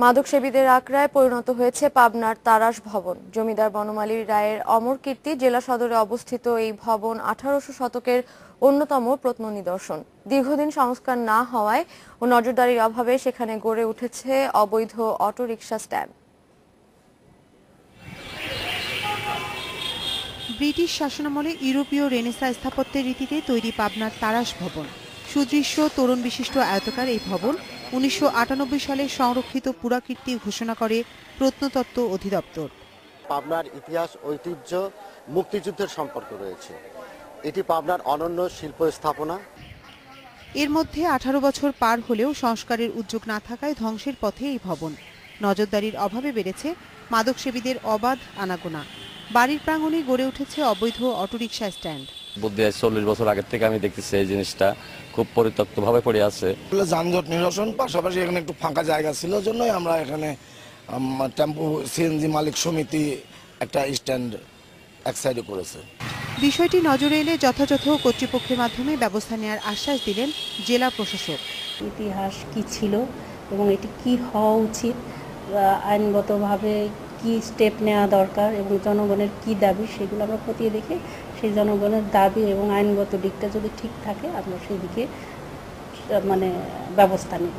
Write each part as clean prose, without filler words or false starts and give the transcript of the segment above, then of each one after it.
মাদকসেবীদের আখড়ায় পরিণত হয়েছে পাবনার তারাস ভবন। জমিদার বনমালী রায়ের অমর কীর্তি জেলা সদরে অবস্থিত এই ভবন 1800 শতকের অন্যতম প্রত্ননিদর্শন। দীর্ঘদিন সংস্কার না হওয়ায় ও নজরদারির অভাবে সেখানে গড়ে উঠেছে অবৈধ অটোরিকশা স্ট্যান্ড। ব্রিটিশ শাসনামলে ইউরোপীয় রেনেসাঁ স্থাপত্যের রীতিতে তৈরি পাবনার তারাস ভবন। সুদৃশ্য তোরণ বিশিষ্ট আয়তাকার এই ভবন 1998 সালে সংরক্ষিত পুরাকীর্তি ঘোষণা করে প্রত্নতত্ত্ব অধিদপ্তর। পাবনার ইতিহাস, ঐতিহ্য, মুক্তিযুদ্ধের সম্পর্ক রয়েছে। এটি পাবনার অনন্য শিল্প স্থাপনা। এর মধ্যে 18 বছর পার হলেও সংস্কারের উদ্যোগ না থাকায় ধ্বংসের পথে এই ভবন। নজরদারির অভাবে বেড়েছে মাদকসেবীদের অবাধ আনাগোনা। বাড়ির প্রাঙ্গণে গড়ে উঠেছে অবৈধ অটোরিকশা স্ট্যান্ড। বুদ্ধি 40 বছর আগের থেকে আমি দেখতেছি এই জিনিসটা খুব পরিত্যক্তভাবে পড়ে আছে। যানজট নিরসন, পাশাপাশি এখানে একটু ফাঁকা জায়গা ছিল জন্যই আমরা এখানে টেম্পো সিএনজি মালিক সমিতি একটা স্ট্যান্ড এক সাইডে করেছে। বিষয়টি নজরে এলে যথাযথ কর্তৃপক্ষের মাধ্যমে ব্যবস্থা নেওয়ার আশ্বাস দিলেন জেলা প্রশাসক। ইতিহাস কি ছিল এবং এটি কি হওয়া উচিত, আইনগতভাবে কি স্টেপ নেওয়া দরকার এবং জনগণের কি দাবি, সেগুলো আমরা খতিয়ে দেখে সেই জনগণের দাবি এবং আইনগত দিকটা যদি ঠিক থাকে আমরা সেই দিকে ব্যবস্থা নেব।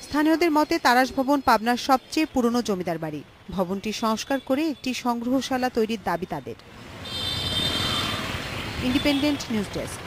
স্থানীয়দের মতে তারাস ভবন পাবনার সবচেয়ে পুরনো জমিদার বাড়ি। ভবনটি সংস্কার করে একটি সংগ্রহশালা তৈরির দাবি তাদের। Independent news desk.